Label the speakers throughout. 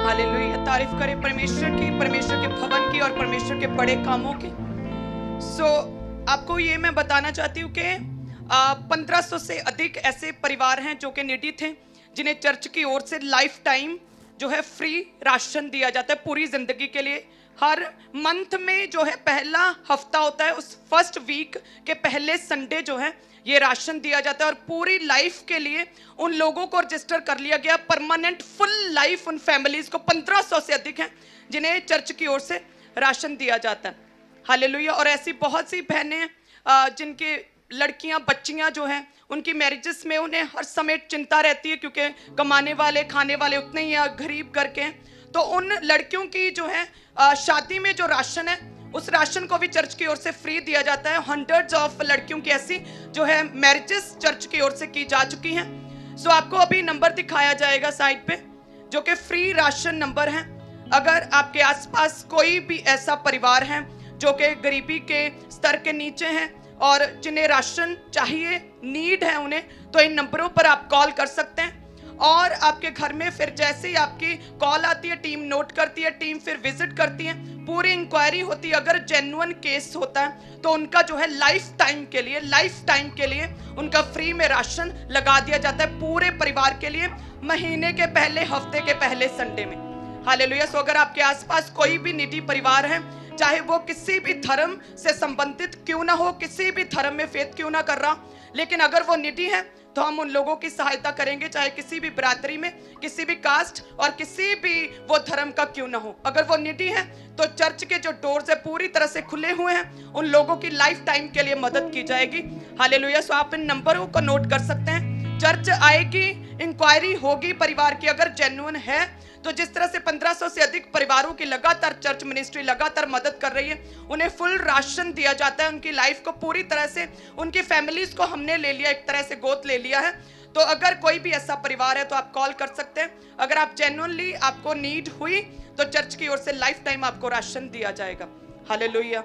Speaker 1: Hallelujah, तारीफ करें परमेश्वर की, परमेश्वर के भवन की और परमेश्वर के बड़े कामों की। आपको ये मैं बताना चाहती हूँ कि 1500 से अधिक ऐसे परिवार हैं जो कि नीडी थे, जिन्हें चर्च की ओर से लाइफ टाइम जो है फ्री राशन दिया जाता है पूरी जिंदगी के लिए। हर मंथ में जो है पहला हफ्ता होता है, उस फर्स्ट वीक के पहले संडे जो है ये राशन दिया जाता है, और पूरी लाइफ के लिए उन लोगों को रजिस्टर कर लिया गया, परमानेंट फुल लाइफ उन फैमिलीज को 1500 से अधिक हैं जिन्हें चर्च की ओर से राशन दिया जाता है। हालेलुया। और ऐसी बहुत सी बहनें हैं जिनके लड़कियां बच्चियां जो हैं उनकी मैरिजेस में उन्हें हर समय चिंता रहती है, क्योंकि कमाने वाले खाने वाले उतने ही गरीब करके हैं। तो उन लड़कियों की जो है शादी में जो राशन है उस राशन को भी चर्च की ओर से फ्री दिया जाता है। हंड्रेड्स ऑफ लड़कियों की ऐसी जो है मैरिजेस चर्च की ओर से की जा चुकी हैं। आपको अभी नंबर दिखाया जाएगा साइड पे, जो कि फ्री राशन नंबर है। अगर आपके आसपास कोई भी ऐसा परिवार है जो कि गरीबी के स्तर के नीचे हैं और जिन्हें राशन चाहिए, नीड है उन्हें, तो इन नंबरों पर आप कॉल कर सकते हैं। और आपके घर में फिर जैसे ही आपकी कॉल आती है, टीम नोट करती है, टीम फिर विजिट करती है, पूरी इंक्वायरी होती है। अगर जेन्युइन केस होता है तो उनका जो है लाइफ टाइम के लिए उनका फ्री में राशन लगा दिया जाता है पूरे परिवार के लिए, महीने के पहले हफ्ते के पहले संडे में। हालेलुया। अगर आपके आसपास कोई भी निडी परिवार है, चाहे वो किसी भी धर्म से संबंधित क्यों ना हो, किसी भी धर्म में फेथ क्यों ना कर रहा, लेकिन अगर वो निडी है तो हम उन लोगों की सहायता करेंगे, चाहे किसी भी बरादरी में, किसी भी कास्ट और किसी भी वो धर्म का क्यों ना हो। अगर वो निडी है तो चर्च के जो डोर्स है पूरी तरह से खुले हुए हैं, उन लोगों की लाइफ टाइम के लिए मदद की जाएगी। हालेलुया। आप इन नंबरों को नोट कर सकते हैं। चर्च आएगी, इंक्वायरी होगी परिवार की, अगर जेन्युइन है तो जिस तरह से 1500 से अधिक परिवारों की लगातार चर्च मिनिस्ट्री लगातार मदद कर रही है, उन्हें फुल राशन दिया जाता है, उनकी लाइफ को पूरी तरह से, उनकी फैमिलीज को हमने ले लिया, एक तरह से गोद ले लिया है। तो अगर कोई भी ऐसा परिवार है तो आप कॉल कर सकते हैं। अगर आप जेन्युइनली आपको नीड हुई तो चर्च की ओर से लाइफ टाइम आपको राशन दिया जाएगा। हालेलुया।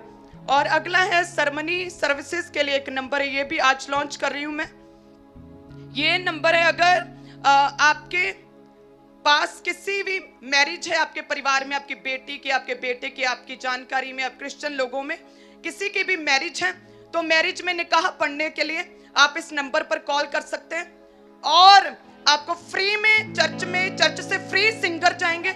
Speaker 1: और अगला है सरमनी सर्विसेज के लिए एक नंबर है, ये भी आज लॉन्च कर रही हूं मैं। ये नंबर है, अगर आपके पास किसी भी मैरिज है, आपके परिवार में, आपकी बेटी की, आपके बेटे की, आपकी जानकारी में, आप क्रिश्चियन लोगों में किसी की भी मैरिज है, तो मैरिज में निकाह पढ़ने के लिए आप इस नंबर पर कॉल कर सकते हैं। और आपको फ्री में चर्च से फ्री सिंगर जाएंगे,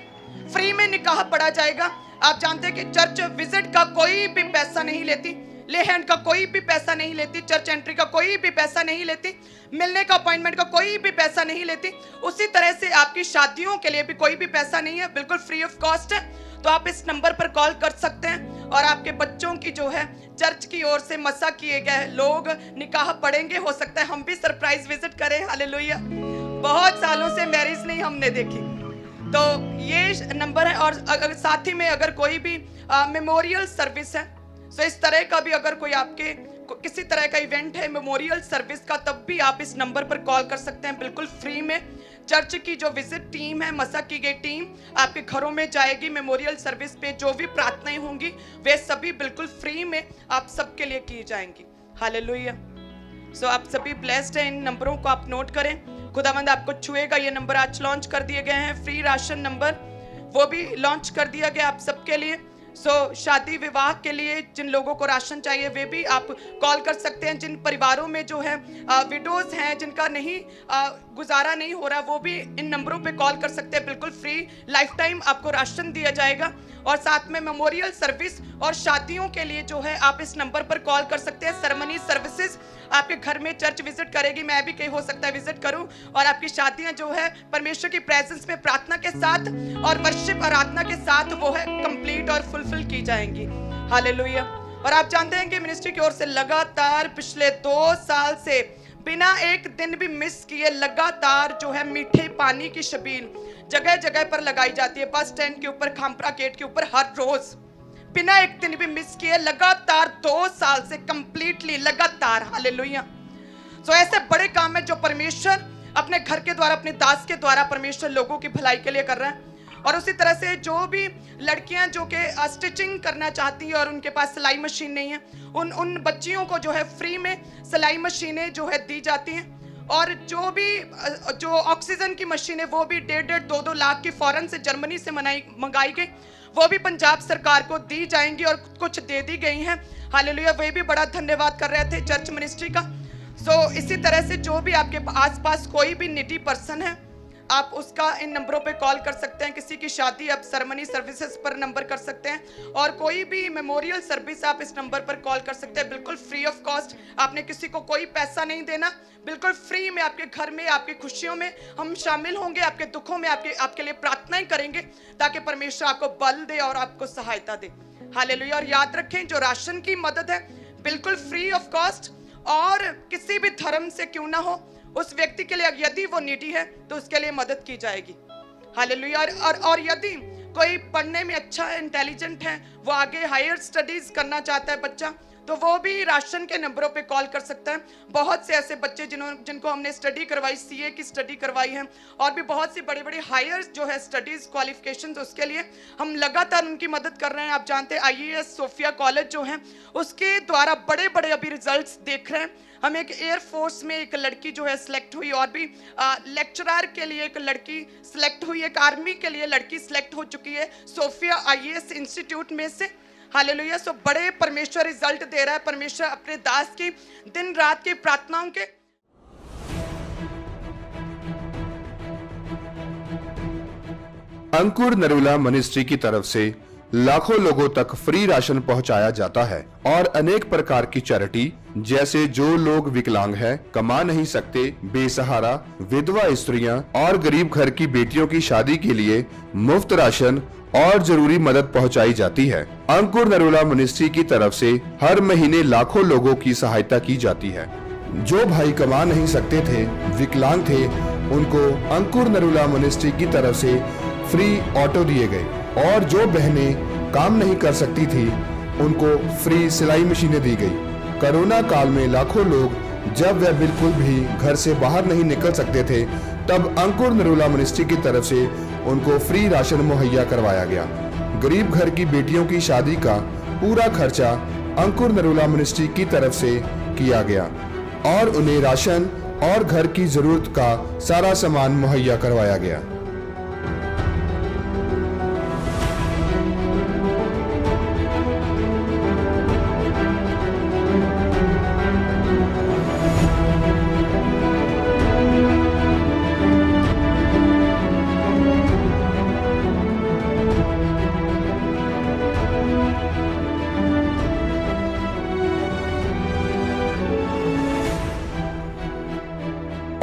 Speaker 1: फ्री में निकाह पढ़ा जाएगा। आप जानते हैं कि चर्च विजिट का कोई भी पैसा नहीं लेती, ले हैंड का कोई भी पैसा नहीं लेती, चर्च एंट्री का कोई भी पैसा नहीं लेती, मिलने का अपॉइंटमेंट का कोई भी पैसा नहीं लेती। उसी तरह से आपकी शादियों के लिए भी कोई भी पैसा नहीं है, बिल्कुल फ्री ऑफ कॉस्ट है। तो आप इस नंबर पर कॉल कर सकते हैं और आपके बच्चों की जो है चर्च की ओर से मसा किए गए लोग निकाह पढ़ेंगे। हो सकता है हम भी सरप्राइज विजिट करें। हालेलुया। बहुत सालों से मैरिज नहीं हमने देखी, तो ये नंबर है। और अगर साथ ही में अगर कोई भी मेमोरियल सर्विस है, तो इस तरह का भी अगर कोई आपके किसी तरह का इवेंट है मेमोरियल सर्विस का, तब भी आप इस नंबर पर कॉल कर सकते हैं, बिल्कुल फ्री में। चर्च की जो विजिट टीम है, मसा की गई टीम आपके घरों में जाएगी। मेमोरियल सर्विस पे जो भी प्रार्थनाएं होंगी वे सभी बिल्कुल फ्री में आप सबके लिए की जाएंगी। हालेलुया। आप सभी ब्लेस्ड हैं। इन नंबरों को आप नोट करें, खुदावंद आपको छुएगा। ये नंबर आज लॉन्च कर दिए गए हैं, फ्री राशन नंबर वो भी लॉन्च कर दिया गया आप सबके लिए। शादी विवाह के लिए जिन लोगों को राशन चाहिए वे भी आप कॉल कर सकते हैं। जिन परिवारों में जो है विडोज हैं, जिनका नहीं गुजारा नहीं हो रहा, वो भी इन नंबरों पे कॉल कर सकते हैं, बिल्कुल फ्री लाइफ टाइम आपको राशन दिया जाएगा। और साथ में मेमोरियल सर्विस और शादियों के लिए जो है आप इस नंबर पर कॉल कर सकते हैं। सरमनी सर्विसेज आपके घर में चर्च विजिट करेगी, मैं भी कहीं हो सकता है विजिट करूं, और आपकी शादियां जो है परमेश्वर की प्रेजेंस में प्रार्थना के साथ और वर्शिप आराधना के साथ वो है कंप्लीट और फुलफिल की जाएंगी। हालेलुया। और आप जानते हैं कि मिनिस्ट्री की ओर से लगातार पिछले 2 साल से बिना एक दिन भी मिस किए लगातार जो है मीठे पानी की शबील जगह जगह पर लगाई जाती है, बस स्टैंड के ऊपर, खामपरा गेट के ऊपर, हर रोज बिना एक दिन भी मिस किए लगातार 2 साल से कंप्लीटली लगातार। हालेलुया। ऐसे बड़े काम है जो परमेश्वर अपने घर के द्वारा, अपने दास के द्वारा परमेश्वर लोगों की भलाई के लिए कर रहा है। और उसी तरह से जो भी लड़कियां जो कि स्टिचिंग करना चाहती हैं और उनके पास सिलाई मशीन नहीं है, उन बच्चियों को जो है फ्री में सिलाई मशीनें जो है दी जाती हैं। और जो ऑक्सीजन की मशीन है वो भी 1.5-2 लाख की फौरन से जर्मनी से मंगाई गई, वो भी पंजाब सरकार को दी जाएंगी और कुछ दे दी गई हैं। हालेलुया, वे भी बड़ा धन्यवाद कर रहे थे चर्च मिनिस्ट्री का। इसी तरह से जो भी आपके आसपास कोई भी निडी पर्सन है, आप उसका इन नंबरों पे कॉल कर सकते हैं। किसी की शादी आप सेरेमनी सर्विसेज पर नंबर कर सकते हैं, और कोई भी मेमोरियल सर्विस आप इस नंबर पर कॉल कर सकते हैं, बिल्कुल फ्री ऑफ कॉस्ट। आपने किसी को कोई पैसा नहीं देना, बिल्कुल फ्री में आपके घर में, आपकी खुशियों में हम शामिल होंगे, आपके दुखों में आपके लिए प्रार्थनाएं करेंगे, ताकि परमेश्वर आपको बल दे और आपको सहायता दे। हालेलुया। और याद रखें, जो राशन की मदद है बिल्कुल फ्री ऑफ कॉस्ट, और किसी भी धर्म से क्यों ना हो, उस व्यक्ति के लिए यदि वो नीडी है तो उसके लिए मदद की जाएगी। हालेलुया। और यदि कोई पढ़ने में अच्छा है, इंटेलिजेंट है, वो आगे हायर स्टडीज करना चाहता है बच्चा, तो वो भी राशन के नंबरों पे कॉल कर सकता है। बहुत से ऐसे बच्चे जिनको हमने स्टडी करवाई, सीए की स्टडी करवाई है, और भी बहुत सी बड़ी बड़ी हायर जो है स्टडीज क्वालिफिकेशंस, उसके लिए हम लगातार उनकी मदद कर रहे हैं। आप जानते हैं आईएएस सोफिया कॉलेज जो है, उसके द्वारा बड़े बड़े अभी रिजल्ट्स देख रहे हैं हम। एक एयरफोर्स में एक लड़की जो है सिलेक्ट हुई, और भी लेक्चरर के लिए एक लड़की सिलेक्ट हुई, एक आर्मी के लिए लड़की सिलेक्ट हो चुकी है सोफिया आईएएस इंस्टीट्यूट में से। हालेलुया। बड़े परमेश्वर रिजल्ट दे रहा है, परमेश्वर अपने दास की दिन रात की प्रार्थनाओं के।
Speaker 2: अंकुर नरूला मिनिस्ट्री की तरफ से लाखों लोगों तक फ्री राशन पहुंचाया जाता है, और अनेक प्रकार की चैरिटी, जैसे जो लोग विकलांग हैं, कमा नहीं सकते, बेसहारा, विधवा स्त्रियां और गरीब घर की बेटियों की शादी के लिए मुफ्त राशन और जरूरी मदद पहुंचाई जाती है। अंकुर नरूला मिनिस्ट्री की तरफ से हर महीने लाखों लोगों की सहायता की जाती है। जो भाई कमा नहीं सकते थे, विकलांग थे, उनको अंकुर नरूला मिनिस्ट्री की तरफ से फ्री ऑटो दिए गए, और जो बहनें काम नहीं कर सकती थी, उनको फ्री सिलाई मशीनें दी गई। कोरोना काल में लाखों लोग जब वह बिल्कुल भी घर से बाहर नहीं निकल सकते थे, तब अंकुर नरूला मिनिस्ट्री की तरफ से उनको फ्री राशन मुहैया करवाया गया। गरीब घर की बेटियों की शादी का पूरा खर्चा अंकुर नरूला मिनिस्ट्री की तरफ से किया गया, और उन्हें राशन और घर की जरूरत का सारा सामान मुहैया करवाया गया।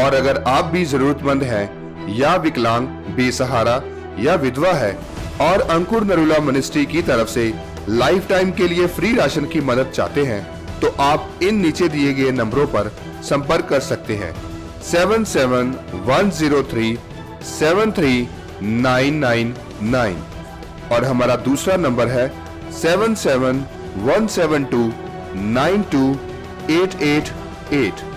Speaker 2: और अगर आप भी जरूरतमंद हैं, या विकलांग, बेसहारा या विधवा है, और अंकुर नरूला मिनिस्ट्री की तरफ से लाइफ टाइम के लिए फ्री राशन की मदद चाहते हैं, तो आप इन नीचे दिए गए नंबरों पर संपर्क कर सकते हैं। 7710373999 और हमारा दूसरा नंबर है 7717292888।